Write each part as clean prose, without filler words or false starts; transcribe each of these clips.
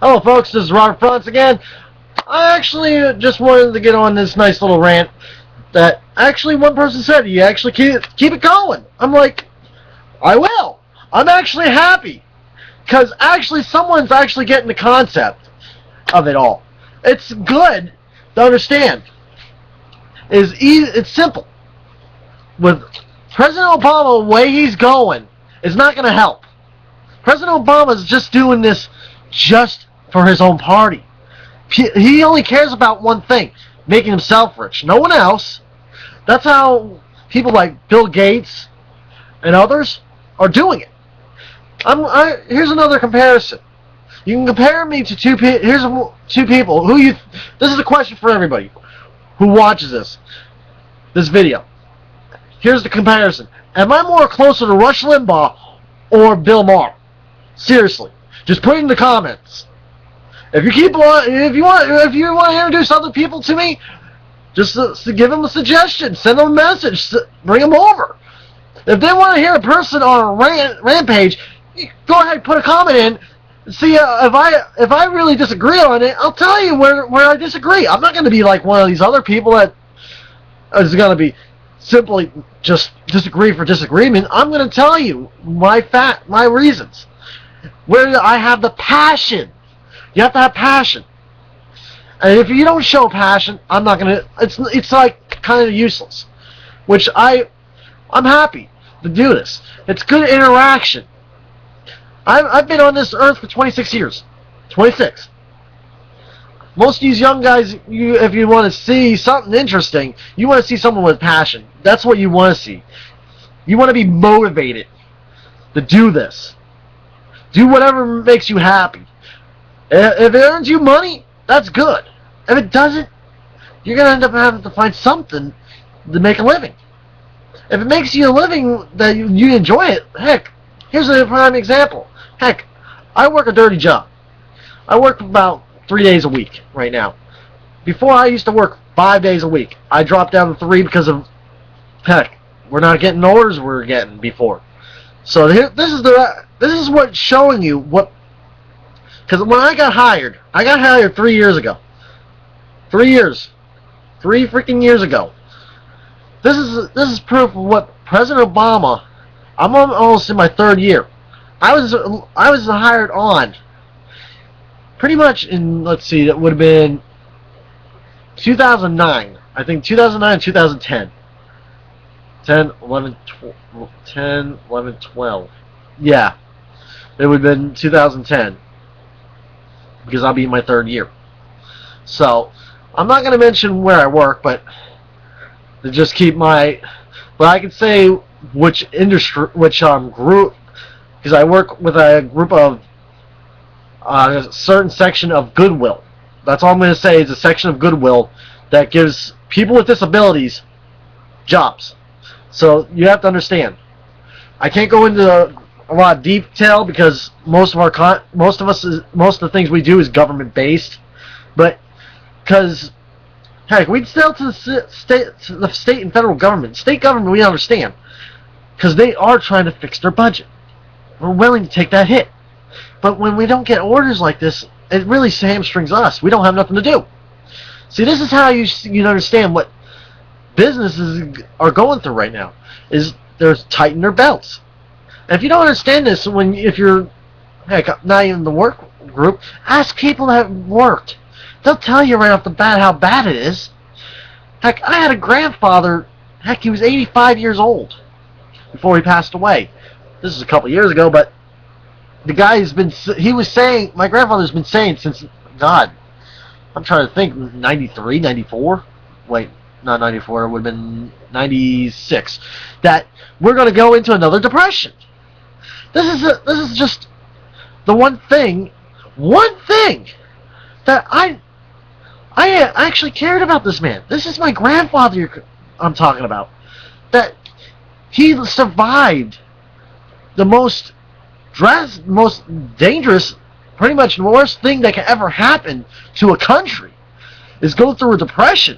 Hello, folks. This is Robert Frantz again. I actually just wanted to get on this nice little rant that actually one person said, you actually keep it going. I'm like, I will. I'm actually happy because actually someone's actually getting the concept of it all. It's good to understand. It's simple. With President Obama, the way he's going, it's not going to help. President Obama is just doing this just for his own party. He only cares about one thing, making himself rich. No one else. That's how people like Bill Gates and others are doing it. Here's another comparison. You can compare me to two people. This is a question for everybody who watches this video. Here's the comparison. Am I more closer to Rush Limbaugh or Bill Maher? Seriously, just put it in the comments. If you want to introduce other people to me, just to give them a suggestion, send them a message, bring them over. If they want to hear a person on a rampage, go ahead, put a comment in. See, if I really disagree on it, I'll tell you where I disagree. I'm not going to be like one of these other people that is going to be simply just disagree for disagreement. I'm going to tell you my reasons. Where I have the passion. You have to have passion. And if you don't show passion, I'm not going to... It's like kind of useless. Which I'm happy to do this. It's good interaction. I've been on this earth for 26 years. 26. Most of these young guys, if you want to see something interesting, you want to see someone with passion. That's what you want to see. You want to be motivated to do this. Do whatever makes you happy. If it earns you money, that's good. If it doesn't, you're going to end up having to find something to make a living. If it makes you a living that you enjoy it, heck, here's a prime example. Heck, I work a dirty job. I work about 3 days a week right now. Before, I used to work 5 days a week. I dropped down to 3 because of, heck, we're not getting the orders we were getting before. So this is what's showing you what. Because when I got hired 3 years ago. 3 years, 3 freaking years ago. This is proof of what President Obama. I'm almost in my 3rd year. I was hired on. Pretty much in, let's see, that would have been 2009. I think 2009, 2010. 10, 11, 12. Yeah. It would have been 2010. Because I'll be in my 3rd year. So, I'm not going to mention where I work, but to just keep my... But I can say which industry, which group, because I work with a group of a certain section of Goodwill. That's all I'm going to say is a section of Goodwill that gives people with disabilities jobs. So you have to understand. I can't go into a lot of detail because most of the things we do is government based, but because heck, we sell to the state and federal government. State government, we understand, because they are trying to fix their budget. We're willing to take that hit. But when we don't get orders like this, it really hamstrings us. We don't have nothing to do. See, this is how you understand what businesses are going through right now. Is they're tightening their belts. And if you don't understand this, if you're heck, not even the work group, ask people that have worked. They'll tell you right off the bat how bad it is. Heck, I had a grandfather. Heck, he was 85 years old before he passed away. This is a couple years ago, but the guy my grandfather's been saying since, God, I'm trying to think, 93, 94? Wait, not 94, it would have been 96. That we're going to go into another depression. This is just the one thing that I actually cared about this man. This is my grandfather I'm talking about. That he survived the most dangerous, pretty much the worst thing that can ever happen to a country is go through a depression.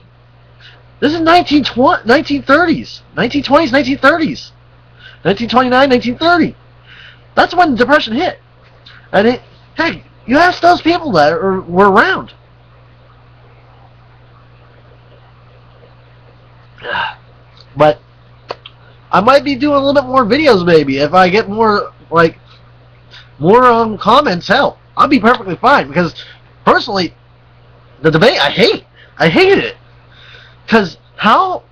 This is 1930s, 1920s, 1930s, 1929, 1930. That's when the depression hit. And heck, You ask those people that were around. But I might be doing a little bit more videos, maybe, if I get more, like, more comments. Hell, I'll be perfectly fine, because personally, the debate I hated it, because how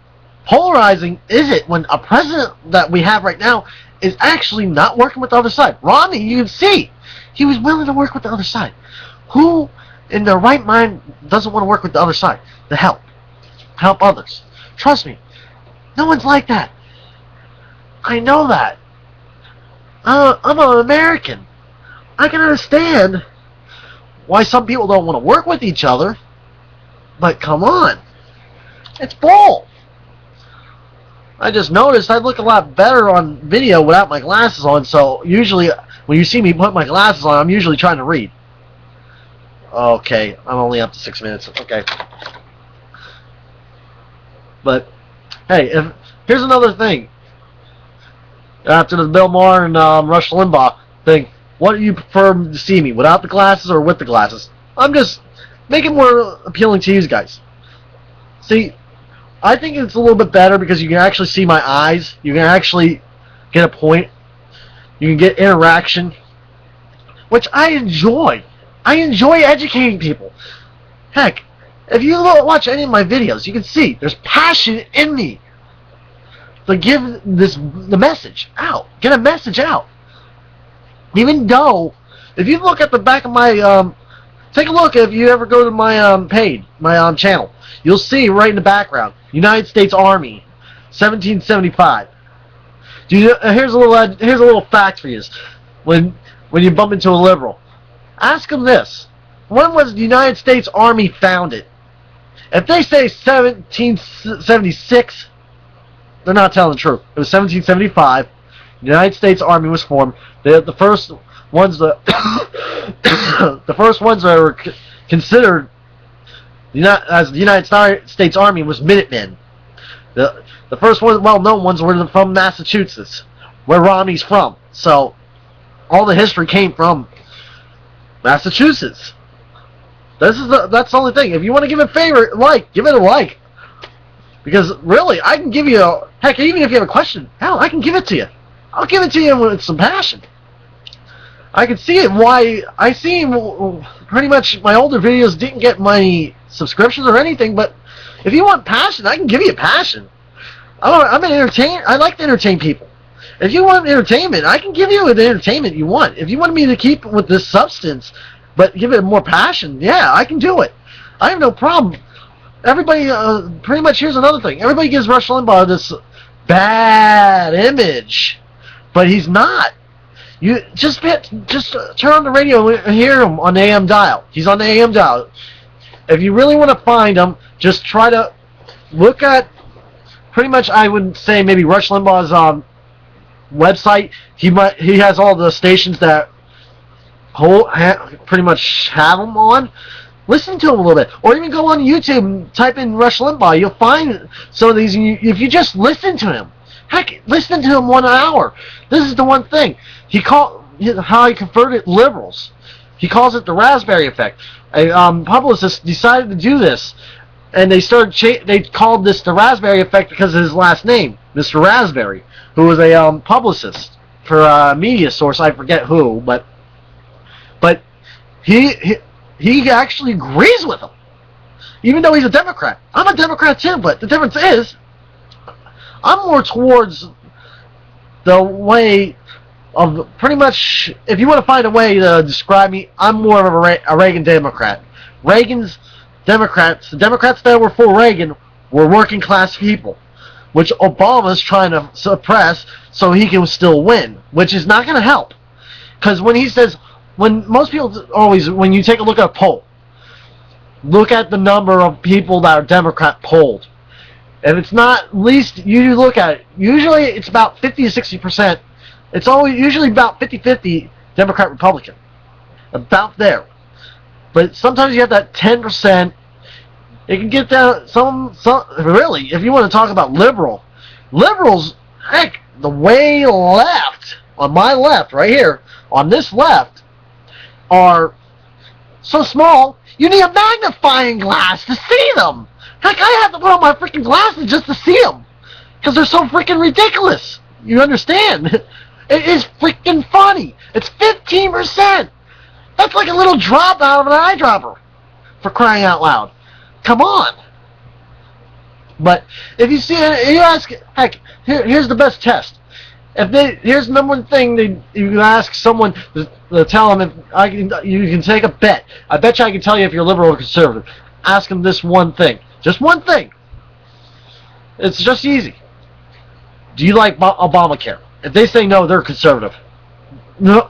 polarizing is it when a president that we have right now is actually not working with the other side? Romney, you can see, he was willing to work with the other side. Who in their right mind doesn't want to work with the other side to help others? Trust me, no one's like that. I know that. I'm an American. I can understand why some people don't want to work with each other, but come on, it's bull. I just noticed I look a lot better on video without my glasses on, so usually when you see me put my glasses on, I'm usually trying to read. Okay, I'm only up to 6 minutes. Okay. But, hey, here's another thing. After the Bill Maher and Rush Limbaugh thing, what do you prefer to see me, without the glasses or with the glasses? I'm just making it more appealing to you guys. See, I think it's a little bit better because you can actually see my eyes. You can actually get a point. You can get interaction, which I enjoy. I enjoy educating people. Heck, if you watch any of my videos, you can see there's passion in me to give the message out. Get a message out. Even though, if you look at the back of my, take a look if you ever go to my page, my channel. You'll see right in the background, United States Army, 1775. Here's a little fact for you. When you bump into a liberal, ask them this: when was the United States Army founded? If they say 1776, they're not telling the truth. It was 1775. The United States Army was formed. The first ones that the first ones that were considered as the United States Army was Minutemen. The first well-known ones were from Massachusetts, where Romney's from. So all the history came from Massachusetts. That's the only thing. If you want to give it a favorite, give it a like. Because really, I can give you heck, even if you have a question, hell, I can give it to you. I'll give it to you with some passion. I can see it why I see pretty much my older videos didn't get many subscriptions or anything, but if you want passion, I can give you passion. I'm an entertainer. I like to entertain people. If you want entertainment, I can give you the entertainment you want. If you want me to keep with this substance, but give it more passion, yeah, I can do it. I have no problem. Everybody, pretty much, here's another thing. Everybody gives Rush Limbaugh this bad image, but he's not. You just turn on the radio and hear him on the AM dial. He's on the AM dial. If you really want to find him, just try to look at, pretty much, I would say maybe Rush Limbaugh's website. He has all the stations that pretty much have him on. Listen to him a little bit, or even go on YouTube and type in Rush Limbaugh. You'll find some of these. If you just listen to him, heck, listen to him 1 hour. This is the one thing how he converted liberals. He calls it the raspberry effect. A publicist decided to do this, and they called this the raspberry effect because of his last name, Mr. Raspberry, who was a publicist for a media source. I forget who, but he actually agrees with him, even though he's a Democrat. I'm a Democrat too, but the difference is I'm more towards the way of pretty much, if you want to find a way to describe me, I'm more of a Reagan Democrat. Reagan's Democrats, the Democrats that were for Reagan, were working class people, which Obama's trying to suppress so he can still win, which is not going to help. Because when he says, when most people always, when you take a look at a poll, look at the number of people that are Democrat polled. If it's not, at least you look at it. Usually it's about 50 to 60%. It's always usually about 50-50 Democrat-Republican. About there. But sometimes you have that 10%. It can get down, some really, if you want to talk about liberals, heck, the way left, on my left, right here, on this left, are so small, you need a magnifying glass to see them. Heck, I have to put on my freaking glasses just to see them. Because they're so freaking ridiculous. You understand? It is freaking funny. It's 15%. That's like a little drop out of an eyedropper. For crying out loud. Come on. But if you see it, you ask, heck, here's the best test. Here's the number one thing you ask someone to tell them if you can take a bet. I bet you I can tell you if you're liberal or conservative. Ask them this one thing. Just one thing. It's just easy. Do you like Obamacare? If they say no, they're conservative. No,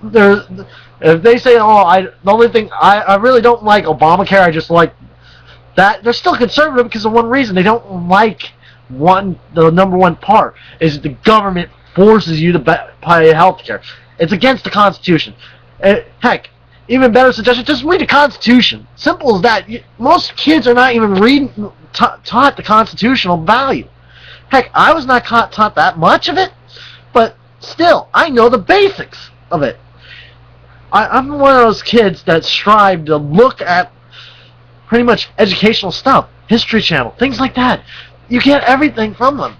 if they say, the only thing I really don't like Obamacare, I just like that, they're still conservative because of one reason. They don't like the number one part is the government forces you to pay health care. It's against the Constitution. Heck, even better suggestion, just read the Constitution. Simple as that. Most kids are not even taught the constitutional value. Heck, I was not taught that much of it, but still, I know the basics of it. I'm one of those kids that strive to look at pretty much educational stuff, History Channel, things like that. You get everything from them.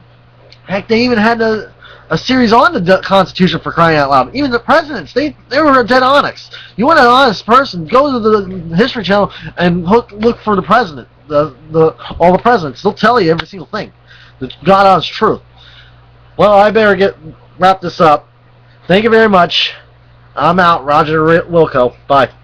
Heck, they even had a series on the Constitution, for crying out loud. Even the presidents, they were dead honest. You want an honest person, go to the History Channel and look for the president, all the presidents. They'll tell you every single thing. The God honest truth. Well, I better wrap this up. Thank you very much. I'm out. Roger Wilco. Bye.